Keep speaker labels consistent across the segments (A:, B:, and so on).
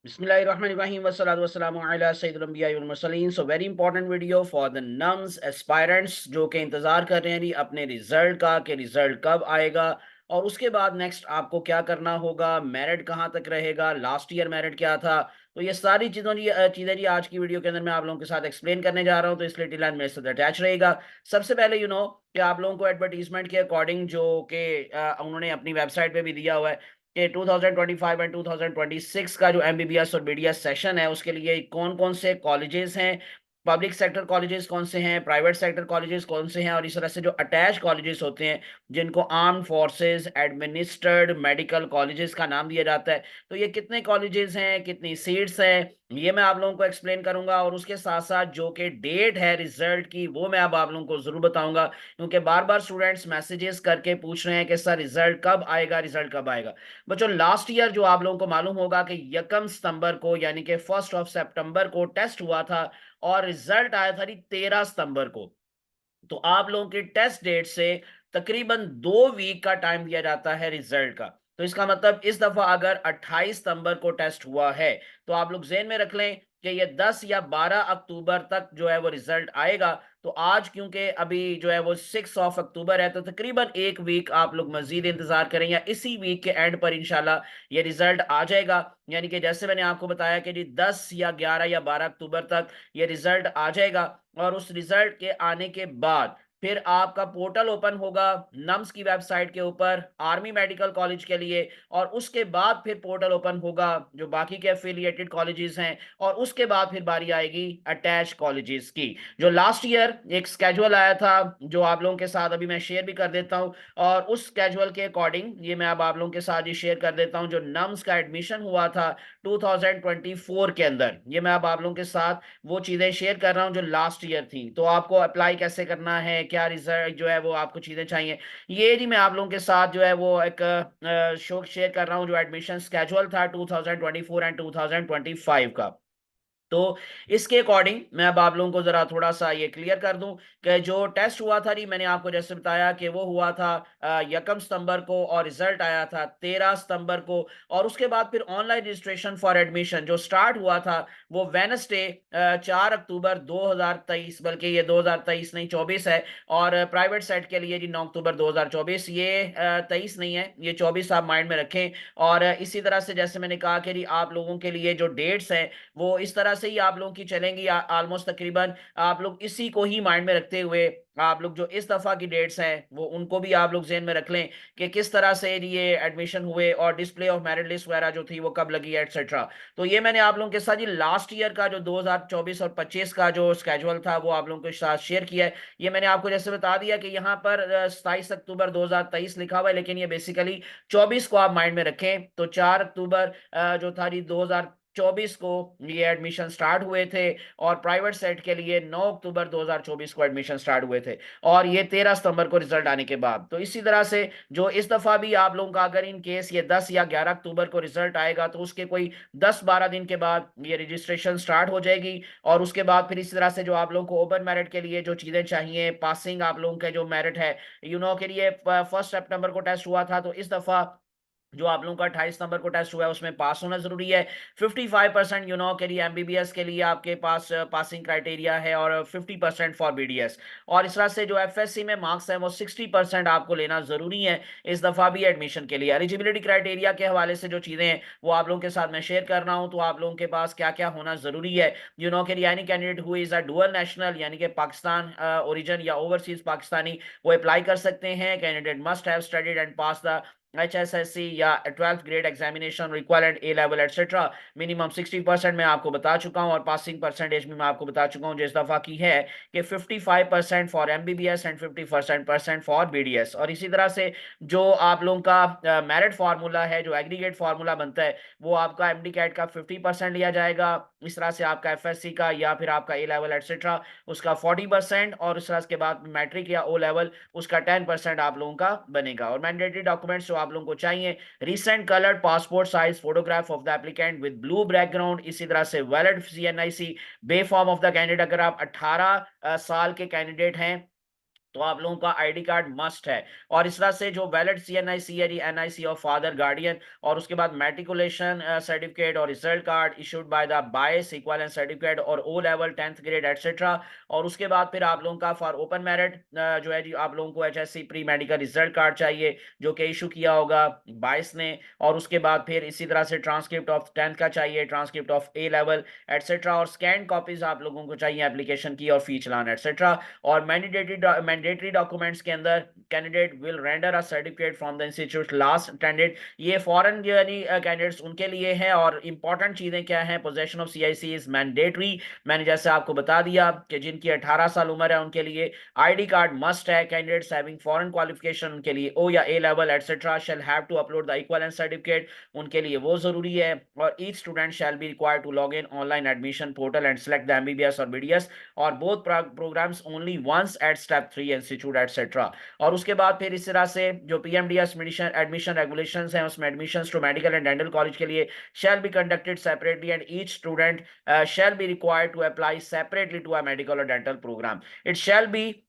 A: Bismillahirrahmanirrahim wassalatu wassalamu ala sayyidil anbiya wal mursalin। So very important video for the nums aspirants जो कि इंतजार कर रहे हैं जी अपने रिजल्ट का कि रिजल्ट कब आएगा और उसके बाद नेक्स्ट आपको क्या करना होगा, मेरिट कहाँ तक रहेगा, लास्ट ईयर मेरिट क्या था। तो ये सारी चीज़ें जी आज की वीडियो के अंदर मैं आप लोगों के साथ एक्सप्लेन करने जा रहा हूँ, तो इसलिए टिल एंड मेरे साथ अटैच रहेगा। सबसे पहले कि आप लोगों को एडवर्टीजमेंट के अकॉर्डिंग जो कि उन्होंने अपनी वेबसाइट पे भी दिया हुआ है कि 2025 एंड 2026 का जो एमबीबीएस और बीडीएस सेशन है उसके लिए कौन-कौन से कॉलेजेस हैं, पब्लिक सेक्टर कॉलेजेस कौन से हैं, प्राइवेट सेक्टर कॉलेजेस कौन से हैं और इस तरह से जो अटैच कॉलेजेस होते हैं, जिनको armed forces administered medical colleges का नाम दिया जाता है। तो ये कितने कॉलेजेस हैं, कितनी सीट्स हैं, ये मैं आप लोगों को एक्सप्लेन करूँगा और उसके साथ-साथ जो कि डेट है रिजल्ट की वो मैं अब आप लोगों को ज़रूर बताऊँगा, क्योंकि बार-बार स्टूडेंट्स मैसेजेस करके पूछ रहे हैं कि सर रिजल्ट कब आएगा, रिजल्ट कब आएगा? बच्चों लास्ट ईयर जो आप लोगों को मालूम होगा कि 1 सितंबर को यानी कि 1st ऑफ सितंबर को टेस्ट हुआ था और रिजल्ट आया था जी 13 सितंबर को। तो आप लोगों की टेस्ट डेट से तकरीबन 2 वीक का टाइम दिया जाता है रिजल्ट का। तो इसका मतलब इस दफा अगर 28 सितंबर को टेस्ट हुआ है, तो आप लोग ज़हन में रख लें कि ये 10 या 12 अक्टूबर तक जो है वो रिजल्ट आएगा। तो आज क्योंकि अभी जो है वो 6 ऑफ अक्टूबर है, तो तकरीबन 1 वीक आप लोग मज़ीद इंतज़ार करें या इसी वीक के एंड पर इंशाल्लाह ये रिजल्ट आ जाएगा। यानी कि जैसे मैंने आपको बताया कि जी 10 या 11 या 12 अक्टूबर तक ये रिजल्ट आ जाएगा और उस रिजल्ट के आने के बाद फिर आपका पोर्टल ओपन होगा नम्स की वेबसाइट के ऊपर आर्मी मेडिकल कॉलेज के लिए और उसके बाद फिर पोर्टल ओपन होगा जो बाकी के एफिलिएटेड कॉलेजेस हैं और उसके बाद फिर बारी आएगी अटैच कॉलेजेस की। जो लास्ट ईयर एक स्केड्यूल आया था जो आप लोगों के साथ अभी मैं शेयर भी कर देता हूं और उस स्केड्यूल के अकॉर्डिंग ये मैं अब आप लोगों के साथ ही शेयर कर देता हूं। जो नम्स का एडमिशन हुआ था 2024 के अंदर, ये मैं अब आप लोगों के साथ वो चीज़ें शेयर कर रहा हूँ जो लास्ट ईयर थी। तो आपको अप्लाई कैसे करना है, क्या रिज़ल्ट जो है वो आपको चीज़ें चाहिए, ये जी मैं आप लोगों के साथ जो है वो एक शो शेयर कर रहा हूँ जो एडमिशन स्केड्यूल था 2024 एंड 2025 का। तो इसके अकॉर्डिंग मैं अब आप लोगों को ज़रा थोड़ा-सा ये क्लियर कर दूँ कि जो टेस्ट हुआ था जी मैंने आपको जैसे बताया कि वो हुआ था 1 सितंबर को और रिज़ल्ट आया था 13 सितंबर को और उसके बाद फिर ऑनलाइन रजिस्ट्रेशन फॉर एडमिशन जो स्टार्ट हुआ था वो वेडनेसडे 4 अक्टूबर 2023, बल्कि ये 2023 नहीं 24 है और प्राइवेट साइट के लिए जी 9 अक्टूबर 2024, ये 23 नहीं है, ये 24 आप माइंड में रखें। और इसी तरह से जैसे मैंने कहा कि जी आप लोगों के लिए जो डेट्स हैं वो इस तरह से ही आप लोगों की चलेंगी ऑलमोस्ट तकरीबन आप लोग इसी को ही माइंड में रखते हुए आप लोग जो इस दफ़ा की डेट्स हैं वो उनको भी आप लोग ज़हन में रख लें कि किस तरह से ये एडमिशन हुए और डिस्प्ले ऑफ मेरिट लिस्ट वगैरह जो थी वो कब लगी है एटसेट्रा। तो ये मैंने आप लोगों के साथ जी लास्ट ईयर का जो 2024 और 25 का जो स्केड्यूल था वो आप लोगों के साथ शेयर किया है। ये मैंने आपको जैसे बता दिया कि यहाँ पर 27 अक्टूबर 2023 लिखा हुआ है, लेकिन ये बेसिकली 24 को आप माइंड में रखें। तो 4 अक्टूबर जो था जी 2024 को ये एडमिशन स्टार्ट हुए थे और प्राइवेट सेट के लिए 9 अक्टूबर 2024 को एडमिशन स्टार्ट हुए थे और ये 13 सितंबर को रिजल्ट आने के बाद। तो इसी तरह से जो इस दफ़ा भी आप लोगों का अगर इन केस ये 10 या 11 अक्टूबर को रिजल्ट आएगा तो उसके कोई 10-12 दिन के बाद ये रजिस्ट्रेशन स्टार्ट हो जाएगी और उसके बाद फिर इसी तरह से जो आप लोगों को ओपन मेरिट के लिए जो चीज़ें चाहिए, पासिंग आप लोगों के जो मेरिट है, के लिए 1 सितंबर को टेस्ट हुआ था, तो इस दफ़ा जो आप लोगों का 28 नंबर को टेस्ट हुआ है उसमें पास होना ज़रूरी है। 55% के लिए एमबीबीएस के लिए आपके पास पासिंग क्राइटेरिया है और 50% फॉर बीडीएस और इस तरह से जो एफएससी में मार्क्स हैं वो 60% आपको लेना ज़रूरी है इस दफ़ा भी एडमिशन के लिए। एलिजिबिलिटी क्राइटेरिया के हवाले से जो चीज़ें हैं वो आप लोगों के साथ मैं शेयर कर रहा हूँ, तो आप लोगों के पास क्या-क्या होना ज़रूरी है। के लिए any candidate who is a dual national यानी कि पाकिस्तान ओरिजिन या ओवरसीज़ पाकिस्तानी वो अप्लाई कर सकते हैं। Candidate must have studied and pass the HSSC या 12th ग्रेड एग्जामिनेशन रिक्वायर्ड ए लेवल एटसेट्रा। मिनिमम 60% मैं आपको बता चुका हूं और पासिंग परसेंटेज भी मैं आपको बता चुका हूं जो इस दफा की है कि 55% for MBBS and 50% for BDS. और इसी तरह से जो आप लोगों का मेरिट फार्मूला है, जो एग्रीगेट फार्मूला बनता है, वो आपका एमडी कैट का 50% लिया जाएगा। इस तरह से आपका एफएससी का या फिर आपका ए लेवल एटसेट्रा उसका 40% और इस तरह के बाद मैट्रिक या ओ लेवल उसका 10% आप लोगों का बनेगा। और मैंडेटरी डॉक्यूमेंट्स जो आप लोगों को चाहिए, recent coloured passport size photograph of the applicant with blue background, इसी तरह से valid CNIC bay form of the candidate. अगर आप 18 साल के कैंडिडेट हैं तो आप लोगों का आईडी कार्ड मस्ट है। और इस तरह से जो वैलिड सीएनआईसी है, एनआईसी ऑफ फादर गार्डियन, और उसके बाद मैट्रिकुलेशन सर्टिफिकेट और result card issued by the bias equivalent certificate और O level 10th grade etcetera. और उसके बाद फिर आप लोगों का फॉर ओपन मेरिट जो है जी, आप लोगों को HSC pre medical result card चाहिए जो कि इशू किया होगा बायस ने। और उसके बाद फिर इसी तरह से ट्रांसक्रिप्ट ऑफ 10th का चाहिए, transcript of A level etcetera, और स्कैन कॉपीज आप लोगों को चाहिए एप्लीकेशन की और फी चलान एटसेट्रा। और मैंडेटरी डॉक्यूमेंट्स के अंदर candidate will render a certificate from the institute last attended. ये फॉरेन यानी कैंडिडेट्स उनके लिए है। और इंपॉर्टेंट चीजें क्या हैं, possession of CIC is mandatory. मैंने जैसे आपको बता दिया कि जिनकी 18 साल उम्र है उनके लिए आईडी कार्ड मस्ट है। कैंडिडेट्स हैविंग फॉरेन क्वालिफिकेशन उनके लिए ओ या A level etcetera shall have to upload the equivalent certificate, उनके लिए वो जरूरी है। और each student shall be required to log in online admission portal and select the MBBS और बीडीएस और both programmes only once at step 3 institute etcetera. और उसके बाद फिर इस तरह से जो पीएमडीएस एडमिशन रेगुलेशंस हैं उसमें admissions to medical and dental college के लिए shall be conducted separately and each student shall be required to apply separately to a medical or dental program. It shall be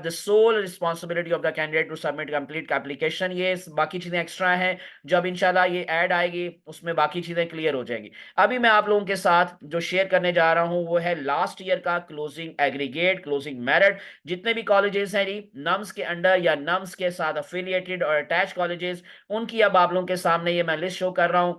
A: the sole responsibility of the candidate to submit complete application. ये बाकी चीजें extra हैं, जब इंशाल्लाह ये add आएगी उसमें बाकी चीजें क्लियर हो जाएंगी। अभी मैं आप लोगों के साथ जो शेयर करने जा रहा हूं वो है लास्ट ईयर का क्लोजिंग एग्रीगेट, क्लोजिंग मेरिट। जितने भी कॉलेजेस हैं जी नम्स के अंडर या नम्स के साथ अफिलिएटेड और अटैच कॉलेजेस, उनकी अब आप लोगों के सामने ये मैं लिस्ट शो कर रहा हूं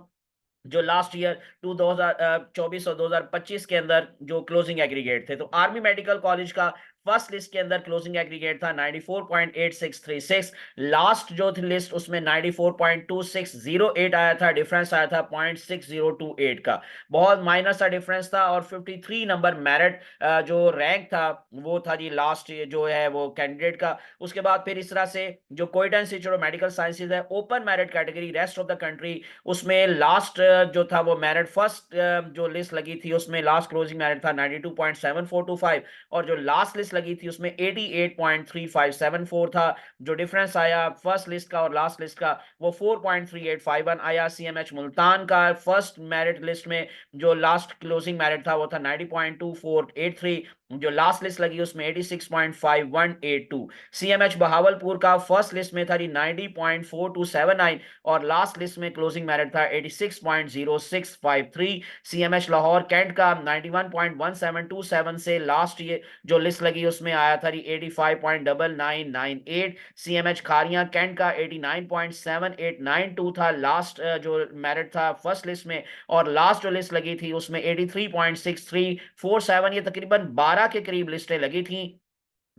A: जो लास्ट ईयर 2024 और 2025 के अंदर जो क्लोजिंग एग्रीगेट थे। तो आर्मी मेडिकल कॉलेज का फर्स्ट लिस्ट के अंदर क्लोजिंग एग्रीगेट था 94.8636। लास्ट जो थी लिस्ट उसमें 94.2608 आया था, डिफरेंस आया था 0.6028 का, बहुत माइनर सा डिफरेंस था। और 53 नंबर मेरिट जो रैंक था वो था जी लास्ट जो है वो कैंडिडेट का। उसके बाद फिर इस तरह से जो Quetta institute of medical sciences है open merit category rest of the country, उसमें लास्ट जो था वो मेरिट फर्स्ट जो लिस्ट लगी थी उसमें लास्ट क्लोजिंग मेरिट था 92.7425 और जो लास्ट लिस्ट लगी थी उसमें 88.3574 था। जो डिफरेंस आया फर्स्ट लिस्ट का और लास्ट लिस्ट का वो 4.3851 आया। सीएमएच मुल्तान का फर्स्ट मेरिट लिस्ट में जो लास्ट क्लोजिंग मेरिट था वो था 90.2483, जो लास्ट लिस्ट लगी उसमें 86.5182। सीएमएच बहावलपुर का फर्स्ट लिस्ट में था 90.4279 और लास्ट लिस्ट में क्लोजिंग मेरिट था 86.0653। सीएमएच लाहौर कैंट का 91.1727 से लास्ट ये जो लिस्ट लगी उसमें आया था 85.9998। सीएमएच खारियां कैंट का 89.7892 था लास्ट जो मेरिट था फर्स्ट लिस्ट में, और लास्ट जो लिस्ट लगी थी उसमें 83.6347, ये तकरीबन 12 के करीब लिस्टें लगी थी।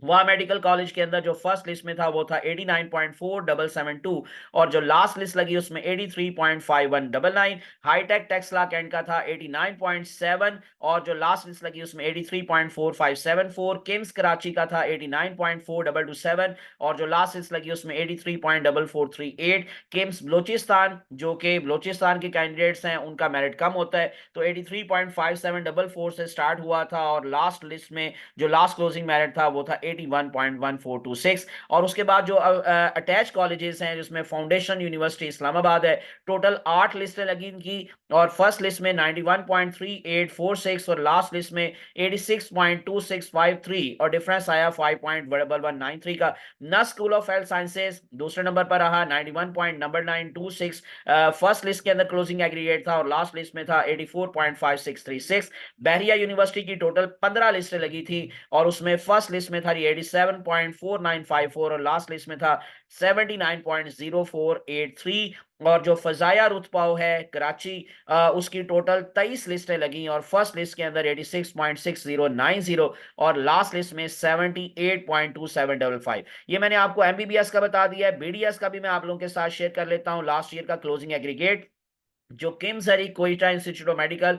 A: वह मेडिकल कॉलेज के अंदर जो फर्स्ट लिस्ट में था वो था 89.4772 और जो लास्ट लिस्ट लगी उसमें 83.5199। हाईटेक टेक्सला कैंट का था 89.7 और जो लास्ट लिस्ट लगी उसमें 83.4574। किम्स कराची का था 89.4227 और जो लास्ट लिस्ट लगी उसमें 83.4438। किम्स बलोचिस्तान जो कि बलोचिस्तान के कैंडिडेट्स हैं उनका मेरिट कम होता है तो 83.5744 से स्टार्ट हुआ था और लास्ट लिस्ट में जो लास्ट क्लोजिंग मेरिट था वो था 81.1426। और उसके बाद जो अटैच कॉलेजेस हैं जिसमें फाउंडेशन यूनिवर्सिटी इस्लामाबाद है, टोटल 8 लिस्टें लगी इनकी और फर्स्ट लिस्ट में 91.3846 और लास्ट लिस्ट में 86.2653 और डिफरेंस आया 5.1193 का। नस स्कूल ऑफ हेल्थ साइंसेज दूसरे नंबर पर रहा 91.9926, फर्स्ट लिस्ट के अंदर क्लोजिंग एग्रीगेट था और लास्ट लिस्ट में था 84.5636। बहरिया यूनिवर्सिटी की टोटल 15 लिस्टें लगी थी और उसमें फर्स्ट लिस्ट में था 87.4954 और लास्ट लिस्ट में था 79.0483। और जो फजाया रुतबाव है कराची उसकी टोटल 23 लिस्टें लगी और फर्स्ट लिस्ट के अंदर 86.6090 और लास्ट लिस्ट में 78.2755। ये मैंने आपको एमबीबीएस का बता दिया है। बीडीएस का भी मैं आप लोगों के साथ शेयर कर लेता हूं लास्ट ईयर का क्लोजिंग एग्रीगेट जो किम्स है कोयटा इंस्टीट्यूट ऑफ मेडिकल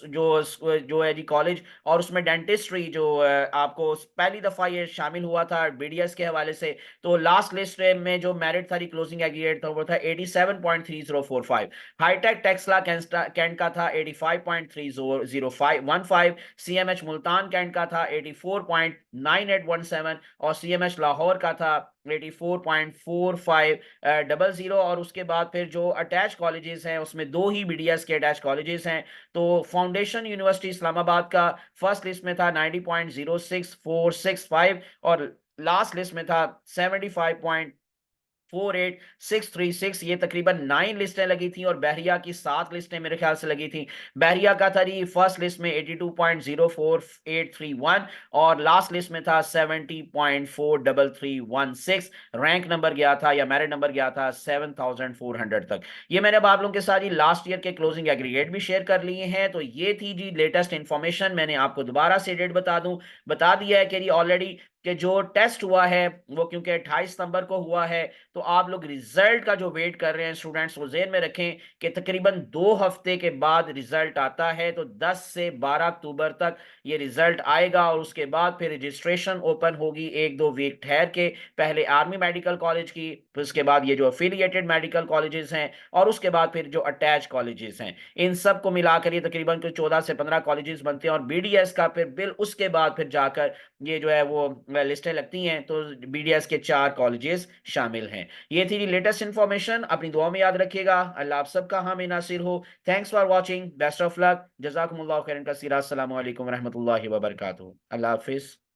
A: जो है जी कॉलेज, और उसमें डेंटिस्ट्री जो आपको पहली दफा ये शामिल हुआ था बीडीएस के हवाले से। तो लास्ट लिस्ट में जो मेरिट था क्लोजिंग एग्रीगेट था वो था 87.3045। हाईटेक टेक्सला कैंट का था 85.3015। सीएमएच मुल्तान कैंट का था 84.9817 और सीएमएच लाहौर का था 84.4500। और उसके बाद फिर जो अटैच कॉलेजेस हैं उसमें दो ही बीडीएस के अटैच कॉलेजेस हैं। तो फाउंडेशन यूनिवर्सिटी इस्लामाबाद का फर्स्ट लिस्ट में था 90.06465 और लास्ट लिस्ट में था 75.48636, ये तकरीबन 9 लिस्टें लगी थी और बहरिया की 7 लिस्टें मेरे ख्याल से लगी थी। बहरिया का था जी फर्स्ट लिस्ट में 82.04831 और लास्ट लिस्ट में था 70.43316। रैंक नंबर गया था या मेरिट नंबर गया था 7400 तक। ये मैंने अब आप लोगों के साथ ही लास्ट ईयर के क्लोजिंग एग्रीगेट भी शेयर कर लिए हैं। तो ये थी जी लेटेस्ट इंफॉर्मेशन। मैंने आपको दोबारा से डेट बता दिया है कि ऑलरेडी कि जो टेस्ट हुआ है वो क्योंकि 28 सितंबर को हुआ है, तो आप लोग रिजल्ट का जो वेट कर रहे हैं स्टूडेंट्स, वो ज़हन में रखें कि तकरीबन 2 हफ्ते के बाद रिजल्ट आता है। तो 10 से 12 अक्टूबर तक ये रिजल्ट आएगा और उसके बाद फिर रजिस्ट्रेशन ओपन होगी 1-2 वीक ठहर के। पहले आर्मी मेडिकल कॉलेज की, फिर उसके बाद ये जो अफिलिएटेड मेडिकल कॉलेजेस हैं और उसके बाद फिर जो अटैच कॉलेजेस हैं, इन सब को मिलाकर ये तकरीबन कुछ 14 से 15 कॉलेजेस बनते हैं। और बीडीएस का फिर बिल उसके बाद फिर जाकर ये जो है वो लिस्टें लगती हैं, तो बीडीएस के 4 कॉलेजेस शामिल हैं। ये थी लेटेस्ट इंफॉर्मेशन, अपनी दुआ में याद रखिएगा। अल्लाह आप सबका हामी नासिर हो। Thanks for watching, best of luck, जज़ाकुमुल्लाह खैरन कसीरा। अस्सलामु अलैकुम रहमतुल्लाहि व बरकातुहू। अल्लाह हाफिज़।